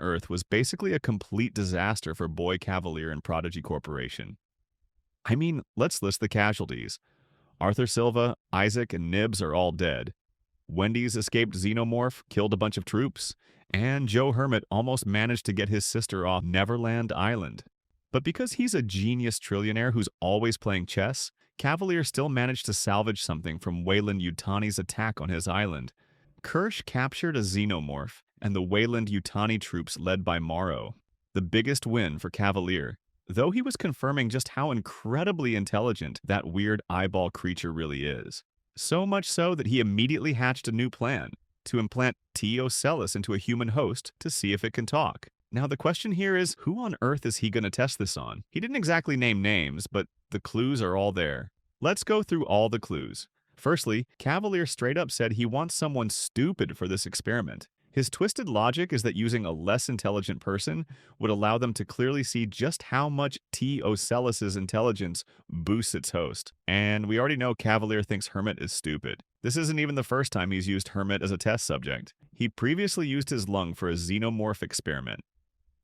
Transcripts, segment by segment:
Earth was basically a complete disaster for Boy Cavalier and Prodigy Corporation. I mean, let's list the casualties. Arthur Silva, Isaac, and Nibs are all dead. Wendy's escaped xenomorph, killed a bunch of troops, and Joe Hermit almost managed to get his sister off Neverland Island. But because he's a genius trillionaire who's always playing chess, Cavalier still managed to salvage something from Wayland Yutani's attack on his island. Kirsch captured a xenomorph, and the Wayland Yutani troops led by Morrow. The biggest win for Cavalier, though he was confirming just how incredibly intelligent that weird eyeball creature really is. So much so that he immediately hatched a new plan to implant T. Ocellus into a human host to see if it can talk. Now the question here is, who on earth is he going to test this on? He didn't exactly name names, but the clues are all there. Let's go through all the clues. Firstly, Cavalier straight up said he wants someone stupid for this experiment. His twisted logic is that using a less intelligent person would allow them to clearly see just how much T. Ocellus's intelligence boosts its host. And we already know Cavalier thinks Hermit is stupid. This isn't even the first time he's used Hermit as a test subject. He previously used his lung for a xenomorph experiment.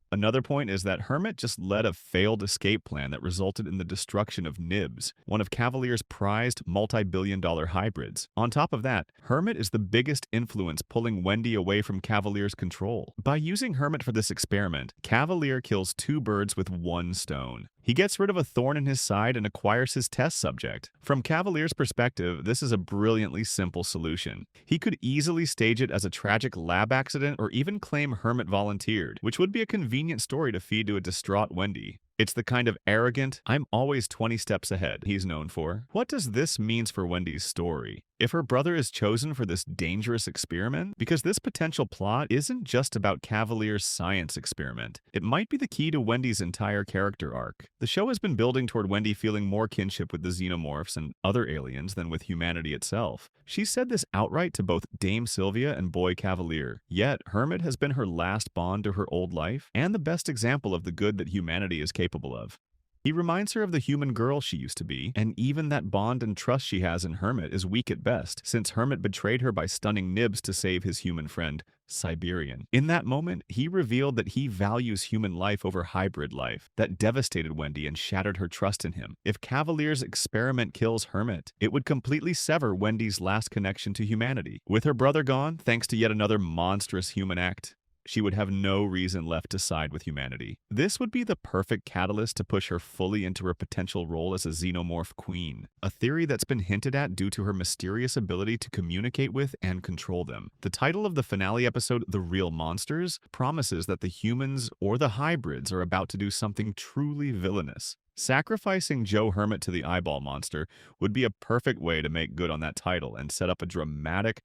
Another point is that Hermit just led a failed escape plan that resulted in the destruction of Nibs, one of Cavalier's prized multi-billion-dollar hybrids. On top of that, Hermit is the biggest influence pulling Wendy away from Cavalier's control. By using Hermit for this experiment, Cavalier kills two birds with one stone. He gets rid of a thorn in his side and acquires his test subject. From Cavalier's perspective, this is a brilliantly simple solution. He could easily stage it as a tragic lab accident or even claim Hermit volunteered, which would be a convenient story to feed to a distraught Wendy. It's the kind of arrogant, I'm always 20 steps ahead he's known for. What does this mean for Wendy's story? If her brother is chosen for this dangerous experiment? Because this potential plot isn't just about Cavalier's science experiment. It might be the key to Wendy's entire character arc. The show has been building toward Wendy feeling more kinship with the xenomorphs and other aliens than with humanity itself. She said this outright to both Dame Sylvia and Boy Cavalier. Yet, Hermit has been her last bond to her old life and the best example of the good that humanity is capable of. He reminds her of the human girl she used to be, and even that bond and trust she has in Hermit is weak at best, since Hermit betrayed her by stunning Nibs to save his human friend, Siberian. In that moment, he revealed that he values human life over hybrid life. That devastated Wendy and shattered her trust in him. If Cavalier's experiment kills Hermit, it would completely sever Wendy's last connection to humanity. With her brother gone, thanks to yet another monstrous human act, she would have no reason left to side with humanity. This would be the perfect catalyst to push her fully into her potential role as a xenomorph queen, a theory that's been hinted at due to her mysterious ability to communicate with and control them. The title of the finale episode, The Real Monsters, promises that the humans or the hybrids are about to do something truly villainous. Sacrificing Joe Hermit to the eyeball monster would be a perfect way to make good on that title and set up a dramatic,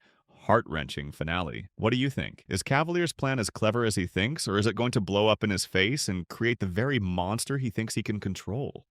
heart-wrenching finale. What do you think? Is Cavalier's plan as clever as he thinks, or is it going to blow up in his face and create the very monster he thinks he can control?